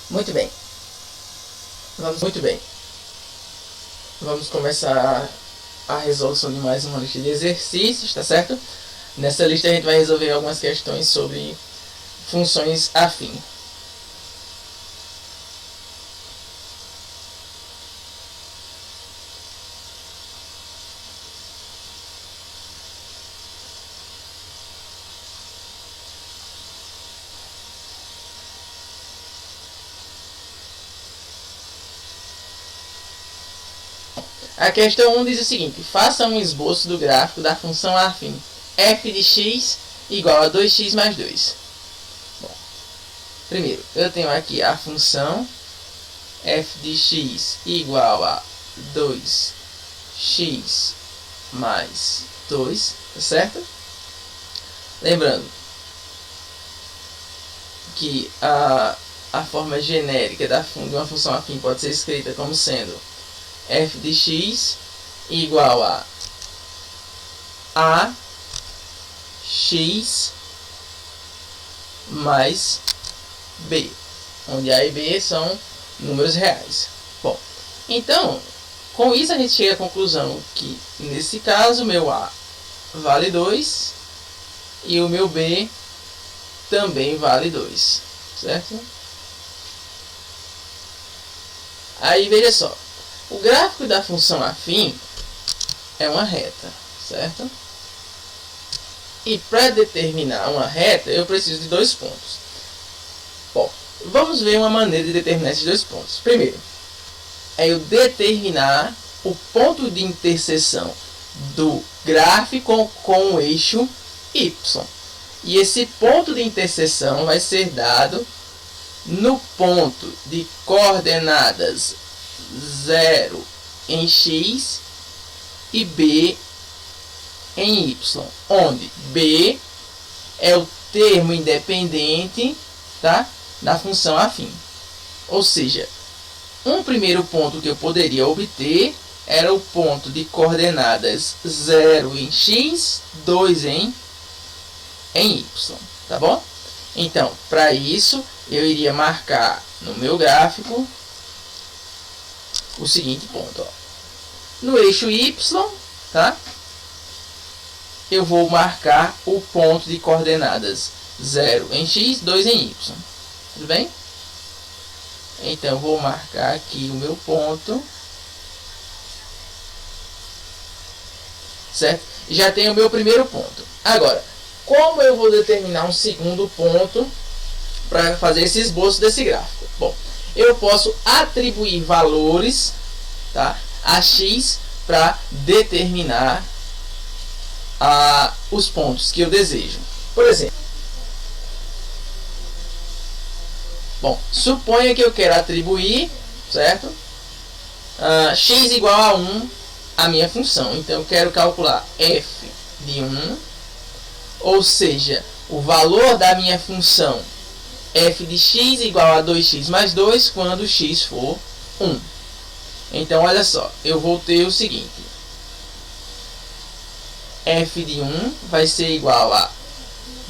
Muito bem. Vamos começar a resolução de mais uma lista de exercícios, tá certo? Nessa lista a gente vai resolver algumas questões sobre funções afim. A questão 1 diz o seguinte: faça um esboço do gráfico da função afim f de x igual a 2x mais 2. Bom, primeiro, eu tenho aqui a função f de x igual a 2x mais 2, tá certo? Lembrando que a forma genérica de uma função afim pode ser escrita como sendo f de x igual a x mais b, onde a e b são números reais. Bom, então, com isso a gente chega à conclusão que, nesse caso, o meu a vale 2 e o meu b também vale 2, certo? Aí, veja só. O gráfico da função afim é uma reta, certo? E para determinar uma reta, eu preciso de 2 pontos. Bom, vamos ver uma maneira de determinar esses 2 pontos. Primeiro, é eu determinar o ponto de interseção do gráfico com o eixo y. E esse ponto de interseção vai ser dado no ponto de coordenadas 0 em x e b em y, onde b é o termo independente, tá, da função afim. Ou seja, um primeiro ponto que eu poderia obter era o ponto de coordenadas 0 em x, 2 em y, tá bom? Então, para isso, eu iria marcar no meu gráfico o seguinte ponto, ó. No eixo y, tá? Eu vou marcar o ponto de coordenadas 0 em x, 2 em y. Tudo bem? Então, eu vou marcar aqui o meu ponto. Certo? Já tenho o meu primeiro ponto. Agora, como eu vou determinar um segundo ponto para fazer esse esboço desse gráfico? Bom, eu posso atribuir valores, tá, a x para determinar os pontos que eu desejo. Por exemplo, bom, suponha que eu quero atribuir, certo, x igual a 1 a minha função. Então, eu quero calcular f de 1, ou seja, o valor da minha função f de x igual a 2x mais 2 quando x for 1. Então, olha só, eu vou ter o seguinte: f de 1 vai ser igual a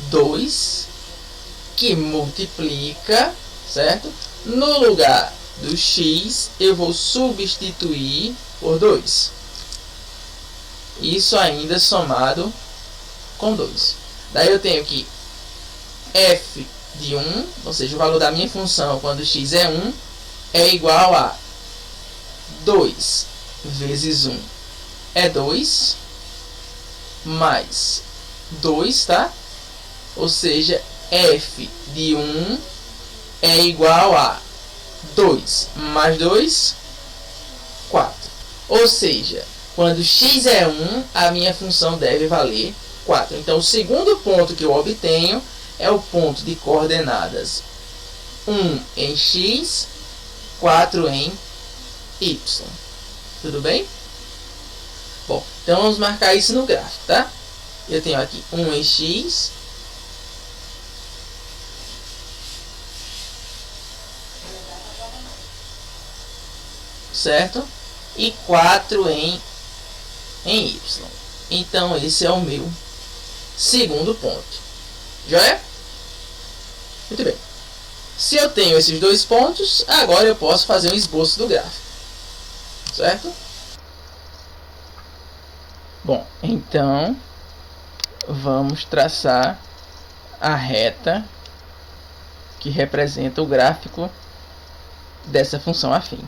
2, que multiplica, certo? No lugar do x, eu vou substituir por 2. Isso ainda somado com 2. Daí eu tenho que f de 1, ou seja, o valor da minha função quando x é 1, é igual a 2 vezes 1 é 2, mais 2, tá? Ou seja, f de 1 é igual a 2 mais 2, 4. Ou seja, quando x é 1, a minha função deve valer 4. Então, o segundo ponto que eu obtenho é o ponto de coordenadas 1 em x, 4 em y. Tudo bem? Bom, então vamos marcar isso no gráfico, tá? Eu tenho aqui 1 em x, certo? E 4 em y. Então, esse é o meu segundo ponto. Joia? Muito bem. Se eu tenho esses dois pontos, agora eu posso fazer um esboço do gráfico, certo? Bom, então vamos traçar a reta que representa o gráfico dessa função afim.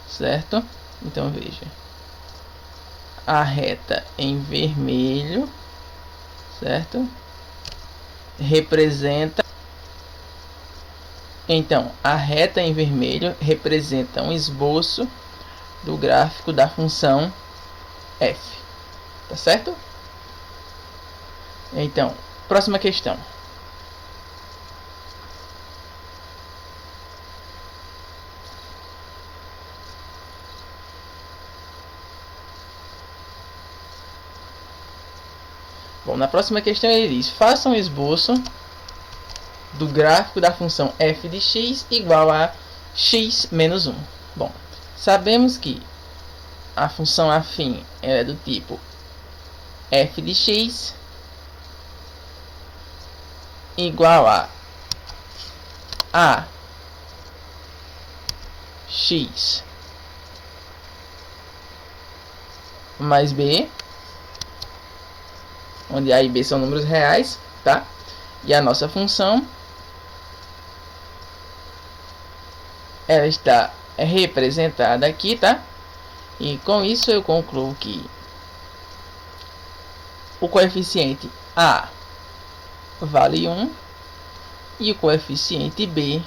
Certo? Então veja, a reta em vermelho, certo? Representa, então a reta em vermelho representa um esboço do gráfico da função f, tá certo? Então, próxima questão. Bom, na próxima questão ele diz: faça um esboço do gráfico da função f de x igual a x menos 1. Bom, sabemos que a função afim é do tipo f de x igual a x mais b, onde a e b são números reais, tá? E a nossa função ela está representada aqui, tá? E com isso eu concluo que o coeficiente a vale 1 e o coeficiente b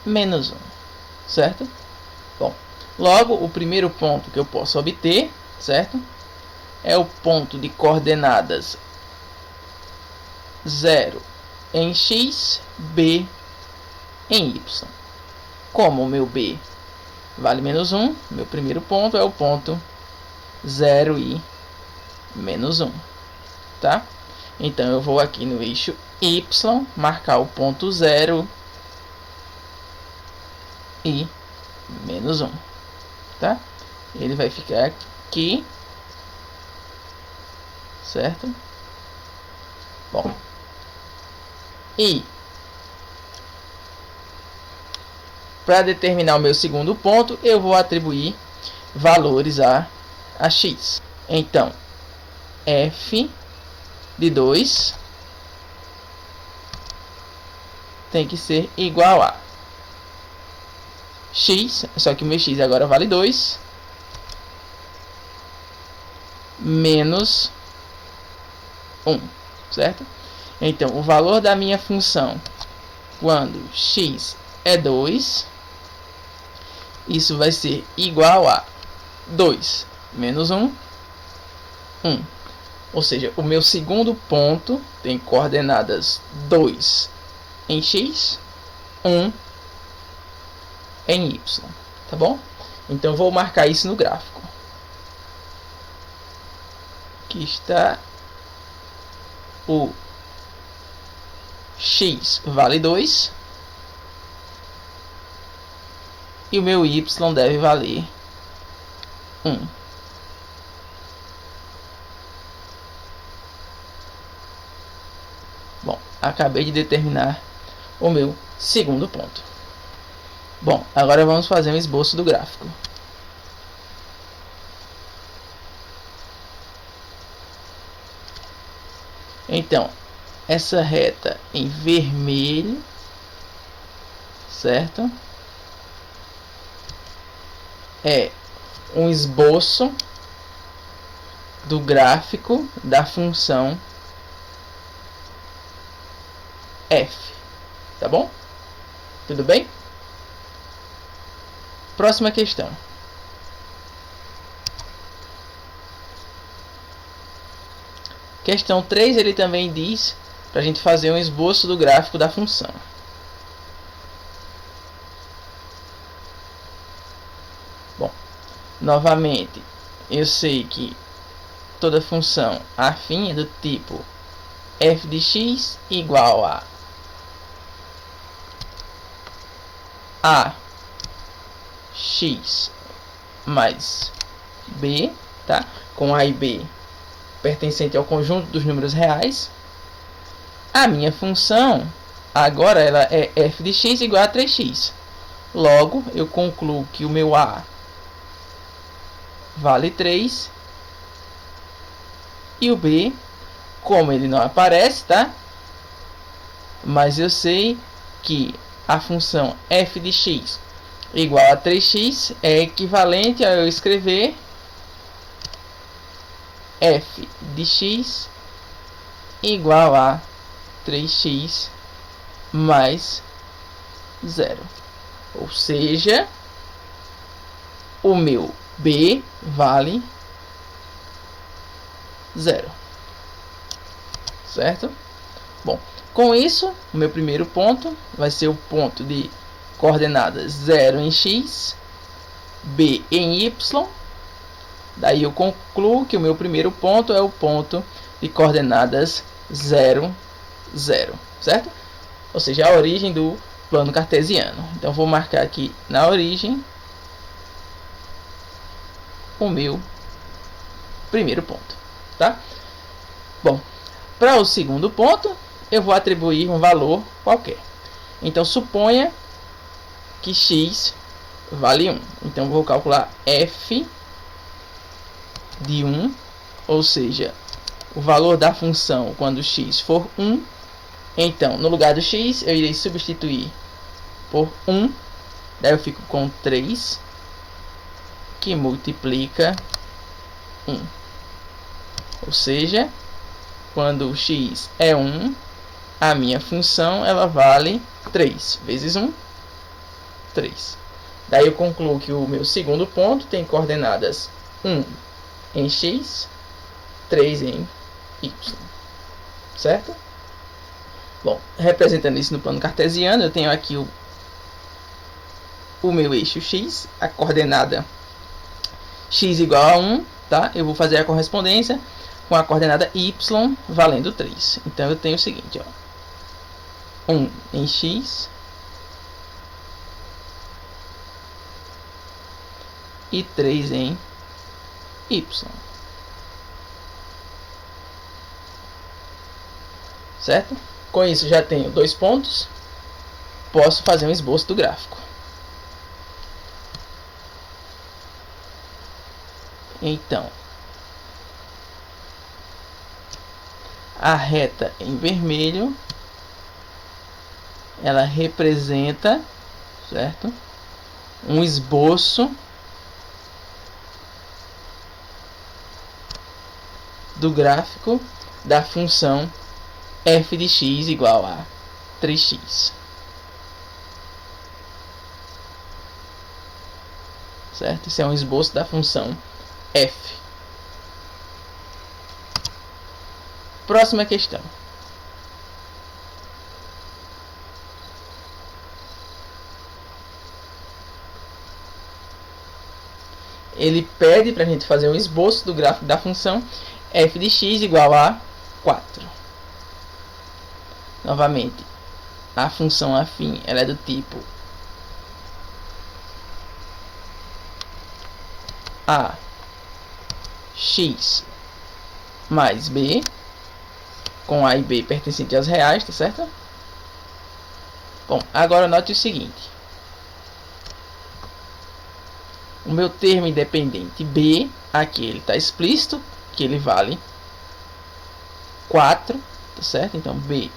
menos 1, certo? Bom, logo o primeiro ponto que eu posso obter, certo? É o ponto de coordenadas 0 em x, b em y. Como o meu b vale menos 1, meu primeiro ponto é o ponto 0 e menos 1, tá? Então eu vou aqui no eixo y marcar o ponto 0 e menos 1, tá? Ele vai ficar aqui, certo? Bom, e para determinar o meu segundo ponto, eu vou atribuir valores a x. Então, f de 2 tem que ser igual a x, só que o meu x agora vale 2, menos 1, certo? Então, o valor da minha função quando x é 2, isso vai ser igual a 2 menos 1, 1. Ou seja, o meu segundo ponto tem coordenadas 2 em x, 1 em y, tá bom? Então vou marcar isso no gráfico. Aqui está o x vale 2 e o meu y deve valer 1. Bom, acabei de determinar o meu segundo ponto. Bom, agora vamos fazer um esboço do gráfico. Então, essa reta em vermelho, certo? É um esboço do gráfico da função f, tá bom? Tudo bem? Próxima questão. Questão 3, ele também diz para a gente fazer um esboço do gráfico da função. Bom, novamente, eu sei que toda função afim é do tipo f de x igual a x mais B, tá? Com A e B pertencente ao conjunto dos números reais. A minha função agora ela é f de x igual a 3x. Logo, eu concluo que o meu A vale 3 e o B, como ele não aparece, tá? Mas eu sei que a função f de x igual a 3x é equivalente a eu escrever f de x igual a 3x mais 0. Ou seja, o meu B vale 0. Certo? Bom, com isso, o meu primeiro ponto vai ser o ponto de coordenadas 0 em x, B em y. Daí eu concluo que o meu primeiro ponto é o ponto de coordenadas 0, 0, certo? Ou seja, a origem do plano cartesiano. Então, vou marcar aqui na origem o meu primeiro ponto, tá? Bom, para o segundo ponto, eu vou atribuir um valor qualquer. Então, suponha que x vale 1. Então, vou calcular f de 1, ou seja, o valor da função quando x for 1. Então, no lugar do x, eu irei substituir por 1. Daí eu fico com 3, que multiplica 1. Ou seja, quando o x é 1, a minha função ela vale 3 vezes 1, 3. Daí eu concluo que o meu segundo ponto tem coordenadas 1 em x, 3 em y. Certo? Bom, representando isso no plano cartesiano, eu tenho aqui o meu eixo x, a coordenada x igual a 1, tá? Eu vou fazer a correspondência com a coordenada y valendo 3. Então, eu tenho o seguinte, ó, 1 em x e 3 em y. Certo? Com isso, já tenho 2 pontos. Posso fazer um esboço do gráfico. Então, a reta em vermelho, ela representa, certo? Um esboço do gráfico da função f de x igual a 3x. Certo? Esse é um esboço da função f. Próxima questão. Ele pede para a gente fazer um esboço do gráfico da função f de x igual a 4. Novamente, a função afim ela é do tipo a x mais b, com a e b pertencente aos reais, tá certo? Bom, agora note o seguinte. O meu termo independente b, aqui ele está explícito, que ele vale 4, tá certo? Então, b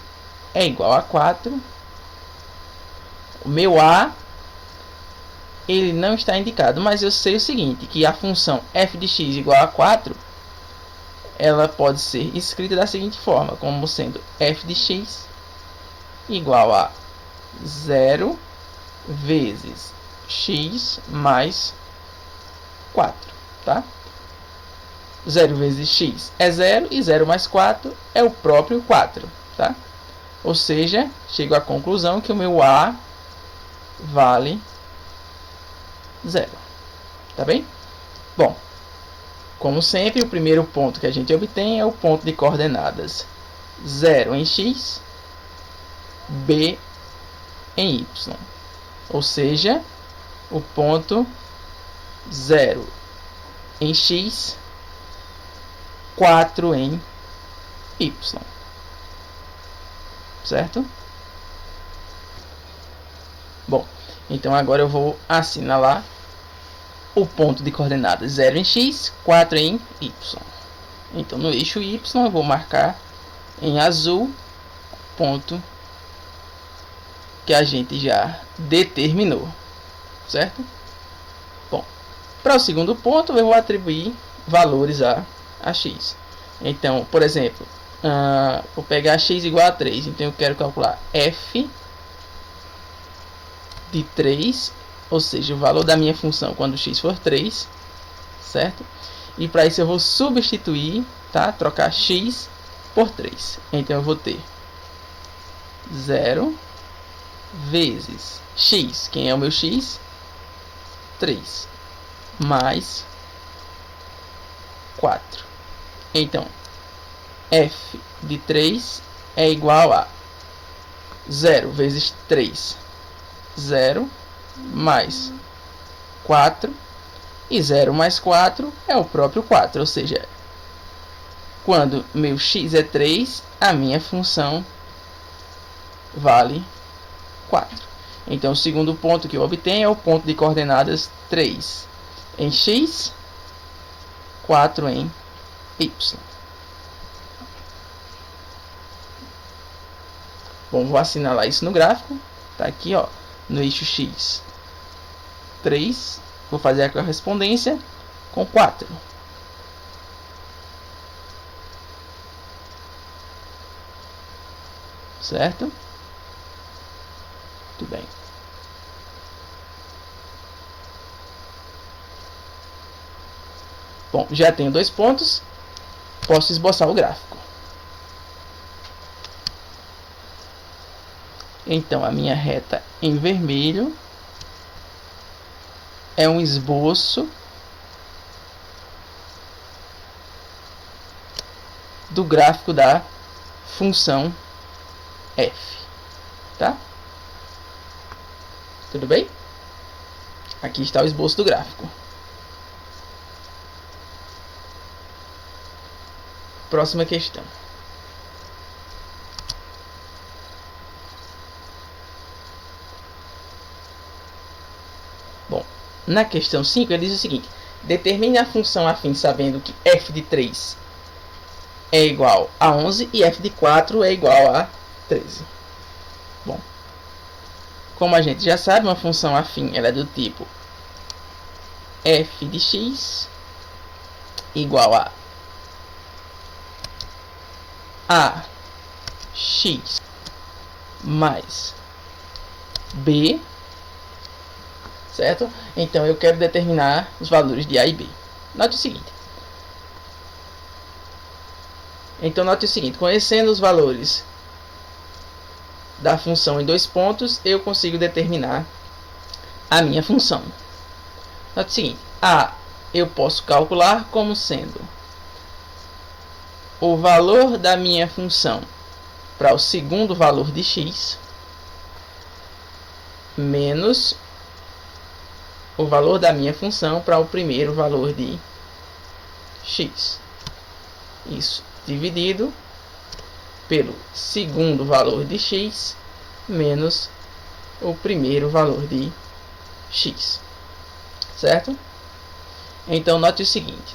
é igual a 4. O meu a, ele não está indicado, mas eu sei o seguinte, que a função f de x igual a 4, ela pode ser escrita da seguinte forma, como sendo f de x igual a 0 vezes x mais 4, tá? 0 vezes x é 0 e 0 mais 4 é o próprio 4, tá? Ou seja, chego à conclusão que o meu a vale 0, tá bem? Bom, como sempre, o primeiro ponto que a gente obtém é o ponto de coordenadas 0 em x, b em y. Ou seja, o ponto 0 em x, 4 em y. Certo? Bom, então agora eu vou assinalar o ponto de coordenadas 0 em x, 4 em y. Então no eixo y eu vou marcar em azul ponto que a gente já determinou, certo? Bom, para o segundo ponto eu vou atribuir valores a x. Então, por exemplo, vou pegar x igual a 3, então eu quero calcular f de 3, ou seja, o valor da minha função quando x for 3, certo? E para isso eu vou substituir, tá? Trocar x por 3. Então eu vou ter 0 vezes x, quem é o meu x? 3, mais 4. Então, f de 3 é igual a 0 vezes 3, 0, mais 4, e 0 mais 4 é o próprio 4, ou seja, quando meu x é 3, a minha função vale 4. Então, o segundo ponto que eu obtenho é o ponto de coordenadas 3 em x, 4 em y. Bom, vou assinalar isso no gráfico. Tá aqui, ó, no eixo x, 3. Vou fazer a correspondência com 4. Certo? Muito bem. Bom, já tenho 2 pontos. Posso esboçar o gráfico. Então, a minha reta em vermelho é um esboço do gráfico da função f, tá? Tudo bem? Aqui está o esboço do gráfico. Próxima questão. Bom, na questão 5 ele diz o seguinte: determine a função afim sabendo que f de 3 é igual a 11 e f de 4 é igual a 13. Bom, como a gente já sabe, uma função afim ela é do tipo f de x igual a x mais b, certo? Então eu quero determinar os valores de a e b. Note o seguinte. Conhecendo os valores da função em 2 pontos, eu consigo determinar a minha função. Note o seguinte, a eu posso calcular como sendo o valor da minha função para o segundo valor de x menos o valor da minha função para o primeiro valor de x. Isso dividido pelo segundo valor de x menos o primeiro valor de x. Certo? Então, note o seguinte.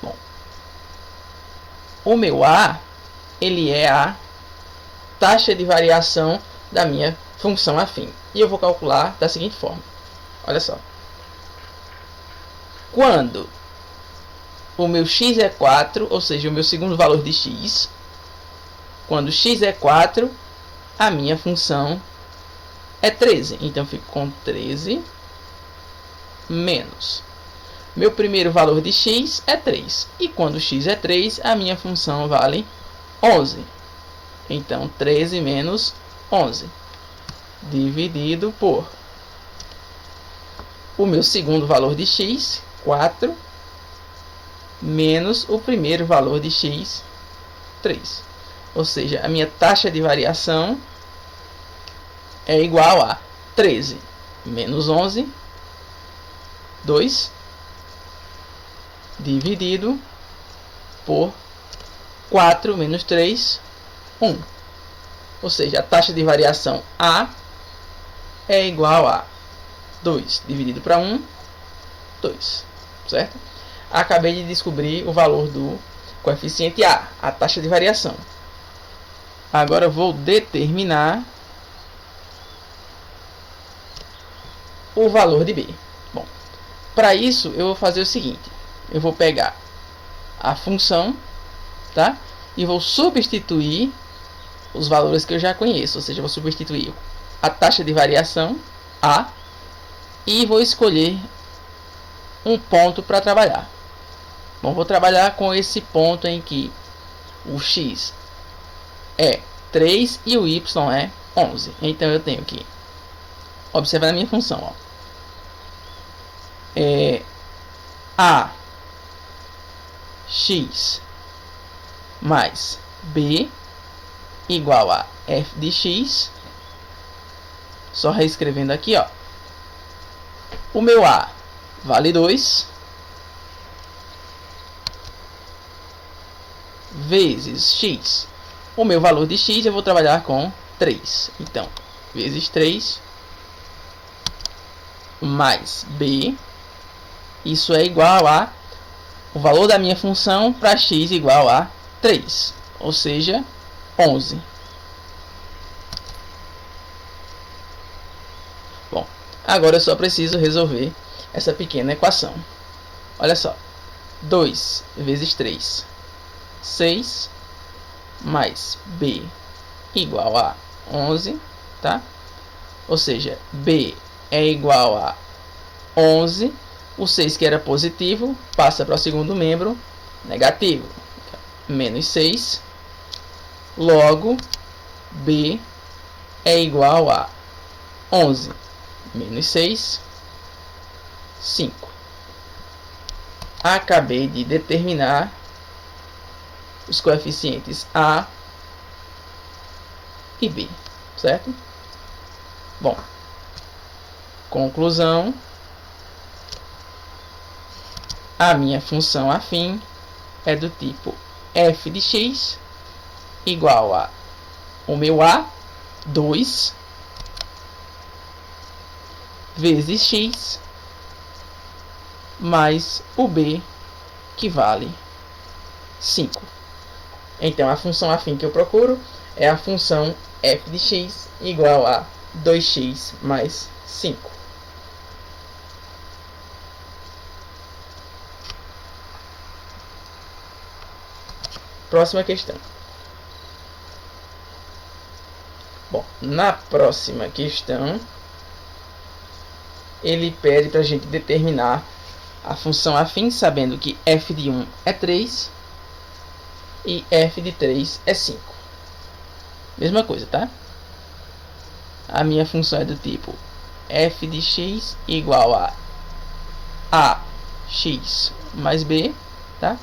Bom, o meu a, ele é a taxa de variação da minha função afim. E eu vou calcular da seguinte forma. Olha só. Quando o meu x é 4, ou seja, o meu segundo valor de x, quando x é 4, a minha função é 13. Então, eu fico com 13 menos. Meu primeiro valor de x é 3. E quando x é 3, a minha função vale 11. Então, 13 menos 11. Dividido por o meu segundo valor de x, 4, menos o primeiro valor de x, 3. ou seja, a minha taxa de variação é igual a 13 menos 11, 2, dividido por 4 menos 3, 1. Ou seja, a taxa de variação A é igual a 2 dividido para 1, 2, certo? Acabei de descobrir o valor do coeficiente a taxa de variação. Agora eu vou determinar o valor de B. Bom, para isso eu vou fazer o seguinte: eu vou pegar a função, tá? E vou substituir os valores que eu já conheço, ou seja, vou substituir a taxa de variação A e vou escolher um ponto para trabalhar. Bom, vou trabalhar com esse ponto em que o x é 3 e o y é 11. Então eu tenho que observar a minha função, ó. A x mais b igual a f de x. Só reescrevendo aqui, ó. O meu a vale 2 vezes x. O meu valor de x eu vou trabalhar com 3. Então, vezes 3 mais b. Isso é igual a o valor da minha função para x igual a 3. Ou seja, 11. Bom, agora eu só preciso resolver essa pequena equação. Olha só. 2 vezes 3, 6, mais b igual a 11, tá? Ou seja, b é igual a 11. O 6, que era positivo, passa para o segundo membro negativo. Menos 6. Logo, b é igual a 11 menos 6, 5. Acabei de determinar os coeficientes a e b, certo? Bom, conclusão: a minha função afim é do tipo f de x igual a o meu a, 2, vezes x, mais o b, que vale 5. Então, a função afim que eu procuro é a função f de x igual a 2x mais 5. Próxima questão. Bom, na próxima questão, ele pede para a gente determinar a função afim, sabendo que f de 1 é 3 e f de 3 é 5. Mesma coisa, tá? A minha função é do tipo f de x igual a x mais b, tá?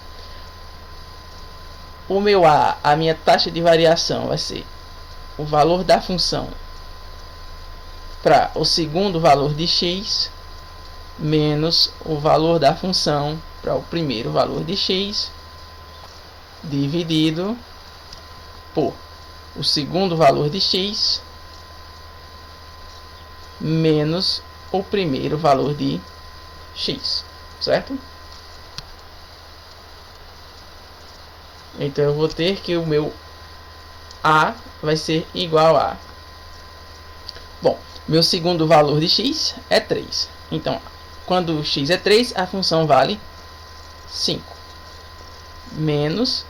O meu a minha taxa de variação vai ser o valor da função para o segundo valor de x menos o valor da função para o primeiro valor de x dividido por o segundo valor de x menos o primeiro valor de x, certo? Então eu vou ter que o meu a vai ser igual a... Bom, meu segundo valor de x é 3. Então, quando x é 3, a função vale 5. Menos...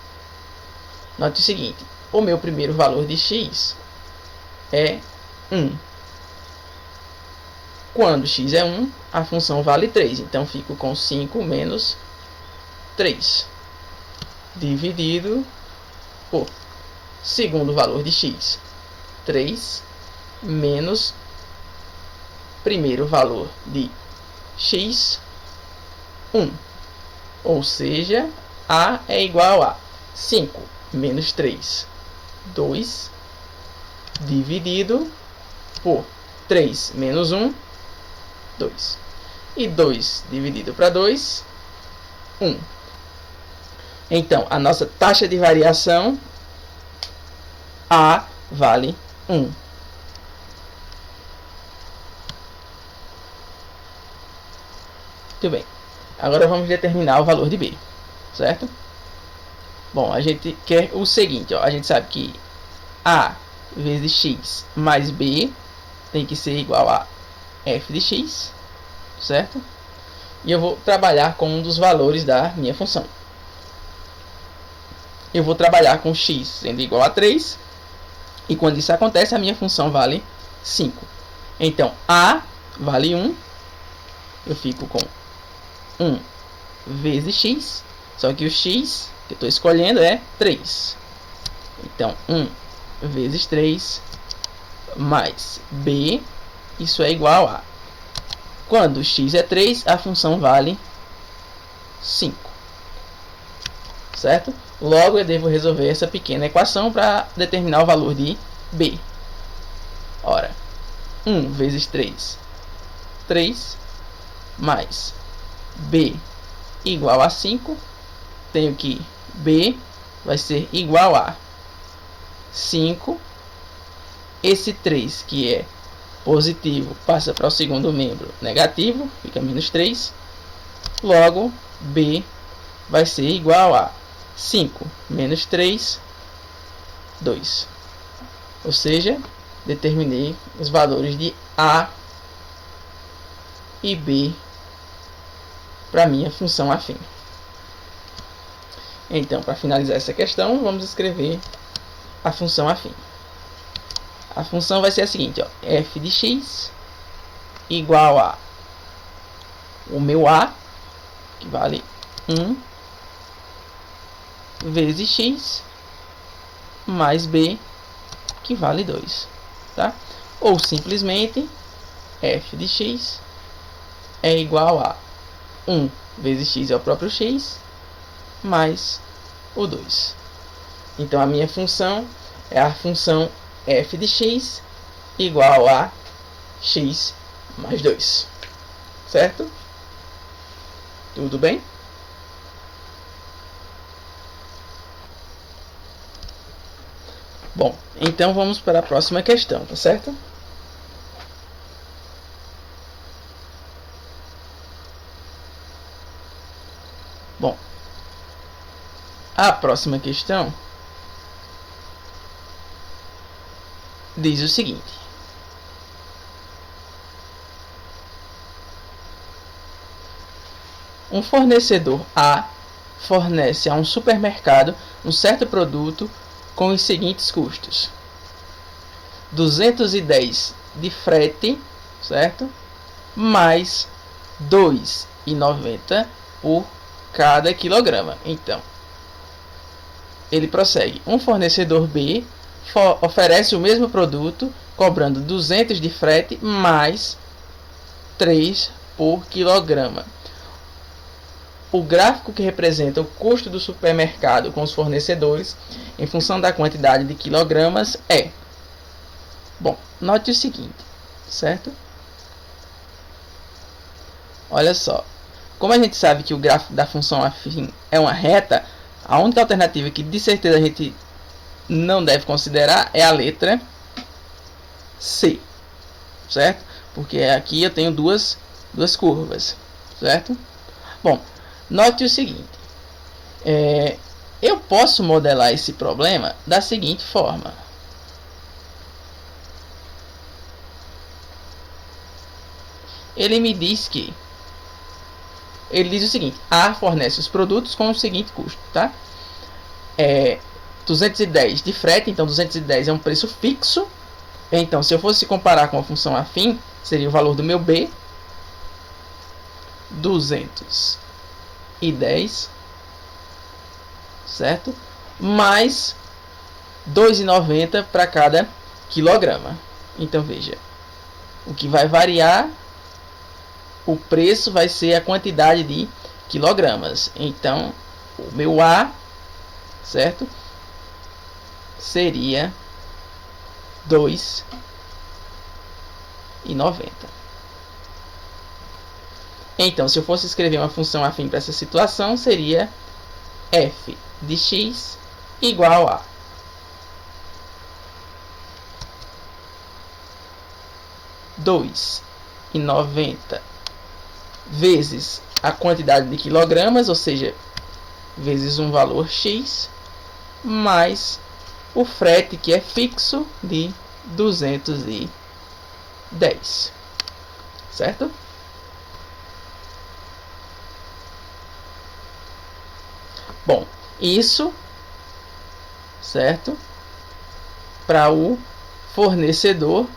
Note o seguinte, o meu primeiro valor de x é 1. Quando x é 1, a função vale 3. Então, fico com 5 menos 3. Dividido por segundo valor de x, 3, menos primeiro valor de x, 1. Ou seja, a é igual a 5 menos 3. 2 dividido por 3 menos 1, 2. E 2 dividido para 2, 1. Então, a nossa taxa de variação, A, vale 1. Muito bem. Agora vamos determinar o valor de B, certo? Bom, a gente quer o seguinte, ó, a gente sabe que A vezes X mais B tem que ser igual a f de X, certo? E eu vou trabalhar com um dos valores da minha função. Eu vou trabalhar com x sendo igual a 3, e quando isso acontece, a minha função vale 5. Então, A vale 1, eu fico com 1 vezes x, só que o x que eu estou escolhendo é 3. Então, 1 vezes 3 mais b, isso é igual a... Quando x é 3, a função vale 5. Certo? Logo, eu devo resolver essa pequena equação para determinar o valor de b. Ora, 1 vezes 3, 3, mais b igual a 5. Tenho que b vai ser igual a 5. Esse 3, que é positivo, passa para o segundo membro negativo, fica menos 3. Logo, b vai ser igual a 5 menos 3, 2. Ou seja, determinei os valores de A e B para minha função afim. Então, para finalizar essa questão, vamos escrever a função afim. A função vai ser a seguinte, ó, f de x igual a o meu A, que vale 1, vezes x, mais b, que vale 2. Tá? Ou simplesmente, f de x é igual a 1 vezes x é o próprio x, mais o 2. Então, a minha função é a função f de x igual a x mais 2. Certo? Tudo bem? Bom, então vamos para a próxima questão, tá certo? Bom, a próxima questão diz o seguinte: um fornecedor A fornece a um supermercado um certo produto com os seguintes custos: 210 de frete, certo? Mais 2,90 por cada quilograma. Então, ele prossegue. Um fornecedor B oferece o mesmo produto, cobrando 200 de frete mais 3 por quilograma. O gráfico que representa o custo do supermercado com os fornecedores em função da quantidade de quilogramas é... Bom, note o seguinte, certo? Olha só. Como a gente sabe que o gráfico da função afim é uma reta, a única alternativa que de certeza a gente não deve considerar é a letra C, certo? Porque aqui eu tenho duas curvas, certo? Bom, note o seguinte, eu posso modelar esse problema da seguinte forma. Ele me diz que... Ele diz o seguinte: A fornece os produtos com o seguinte custo, tá? 210 de frete, então 210 é um preço fixo. Então, se eu fosse comparar com a função afim, seria o valor do meu B, 210, certo? Mais 2,90 para cada quilograma. Então, veja, o que vai variar o preço vai ser a quantidade de quilogramas. Então, o meu A, certo? seria 2,90. Então, se eu fosse escrever uma função afim para essa situação, seria f de x igual a (2,90) vezes a quantidade de quilogramas, ou seja, vezes um valor x, mais o frete, que é fixo, de 210, certo? Bom, isso, certo, para o fornecedor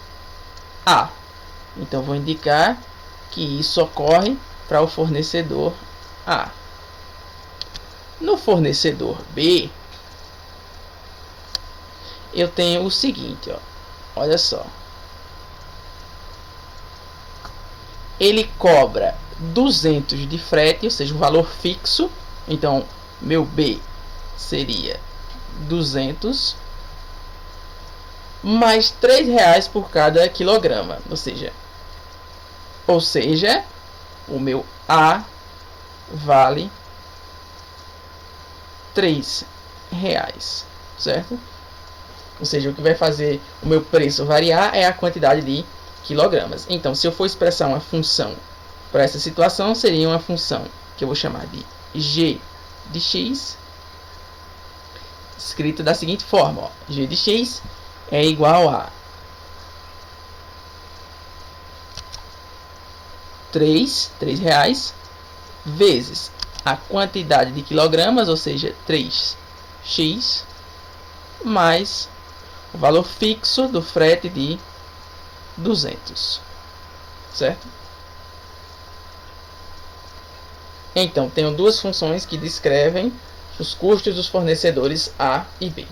A. Então, vou indicar que isso ocorre para o fornecedor A. No fornecedor B, eu tenho o seguinte, ó, olha só. Ele cobra 200 de frete, ou seja, um valor fixo. Então, meu B seria 200 mais R$3 por cada quilograma, ou seja, o meu A vale R$3, certo? Ou seja, o que vai fazer o meu preço variar é a quantidade de quilogramas. Então, se eu for expressar uma função para essa situação, seria uma função que eu vou chamar de g de x, escrita da seguinte forma, ó, g de x é igual a 3 reais, vezes a quantidade de quilogramas, ou seja, 3x, mais o valor fixo do frete de 200, certo? Então, tenho duas funções que descrevem os custos dos fornecedores A e B.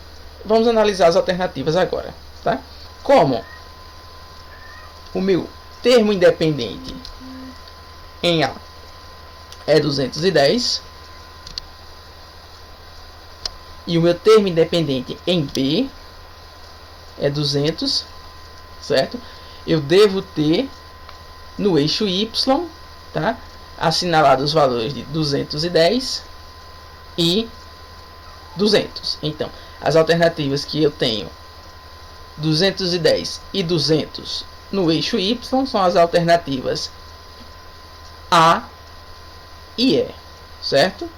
Vamos analisar as alternativas agora, tá? Como o meu termo independente em A é 210 e o meu termo independente em B é 200, certo? Eu devo ter no eixo Y, tá, assinalado os valores de 210 e 200. Então, as alternativas que eu tenho 210 e 200 no eixo Y são as alternativas A e E, certo?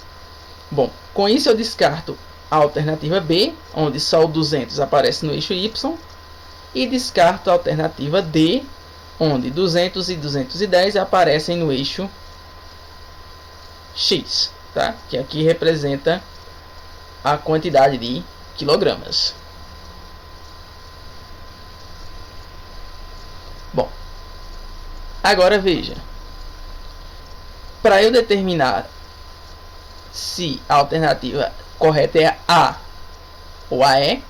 Bom, com isso eu descarto a alternativa B, onde só o 200 aparece no eixo Y, e descarto a alternativa D, onde 200 e 210 aparecem no eixo X, tá? Que aqui representa a quantidade de quilogramas. Bom, agora veja, para eu determinar se a alternativa correta é A ou AE,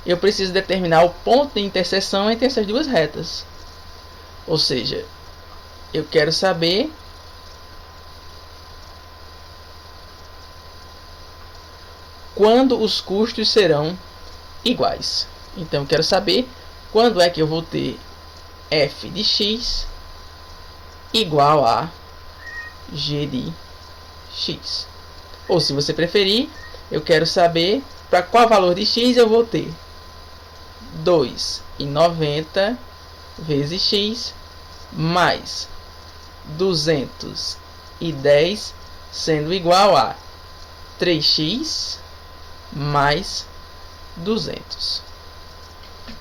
eu preciso determinar o ponto de interseção entre essas duas retas. Ou seja, eu quero saber quando os custos serão iguais. Então, eu quero saber quando é que eu vou ter f de x igual a g de x. Ou, se você preferir, eu quero saber para qual valor de x eu vou ter 2,90 vezes x mais 210 sendo igual a 3x mais 200.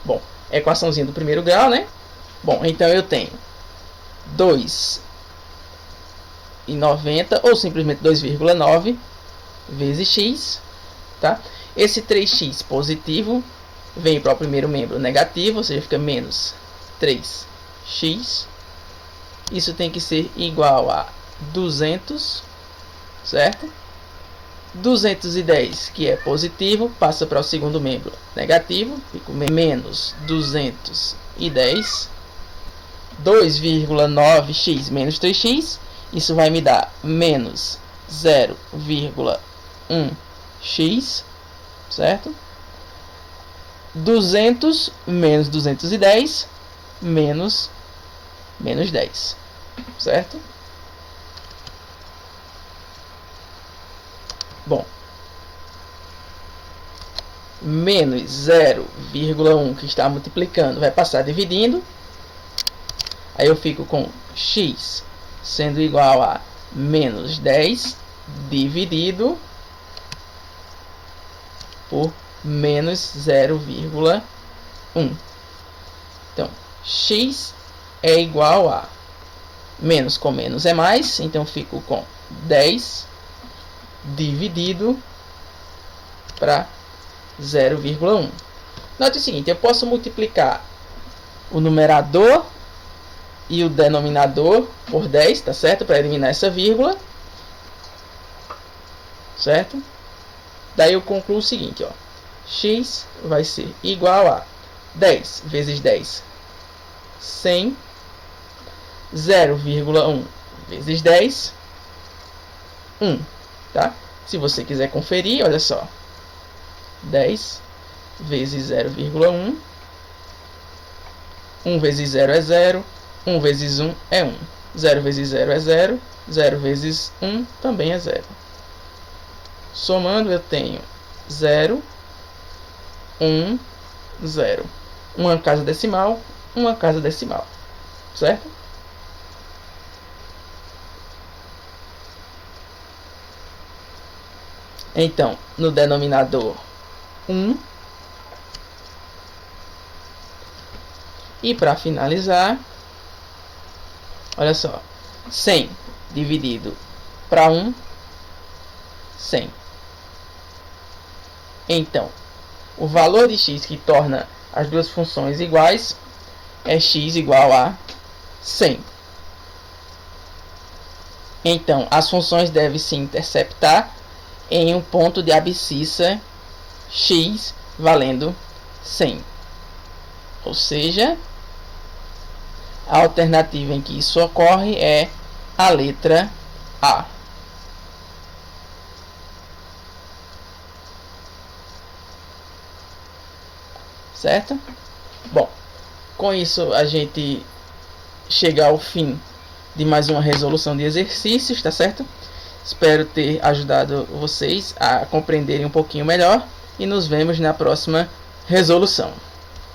Bom, equaçãozinha do primeiro grau, né? Bom, então eu tenho 2,90 ou simplesmente 2,9 vezes x, tá? Esse 3x positivo vem para o primeiro membro negativo, ou seja, fica menos 3x. Isso tem que ser igual a 200, certo? 210, que é positivo, passa para o segundo membro negativo, fica menos 210. 2,9x menos 3x, isso vai me dar menos 0,1x, certo? 200 menos 210 menos 10, certo? Bom, menos 0,1 que está multiplicando vai passar dividindo. Aí eu fico com x sendo igual a menos 10 dividido por menos 0,1. Então, x é igual a menos com menos é mais, então fico com 10 dividido para 0,1. Note o seguinte, eu posso multiplicar o numerador e o denominador por 10, tá certo? Para eliminar essa vírgula, certo? Daí eu concluo o seguinte, ó, x vai ser igual a 10 vezes 10, 100, 0,1 vezes 10, 1, tá? Se você quiser conferir, olha só, 10 vezes 0,1, 1 vezes 0 é 0, 1 vezes 1 é 1, 0 vezes 0 é 0, 0 vezes 1 também é 0. Somando eu tenho 0, 1, 0. Uma casa decimal, certo? Então, no denominador 1. E para finalizar, olha só, 100 dividido para 1, 100. Então, o valor de x que torna as duas funções iguais é x igual a 100. Então, as funções devem se interceptar em um ponto de abscissa x valendo 100. Ou seja, a alternativa em que isso ocorre é a letra A. Certo? Bom, com isso a gente chega ao fim de mais uma resolução de exercícios, tá certo? Espero ter ajudado vocês a compreenderem um pouquinho melhor e nos vemos na próxima resolução.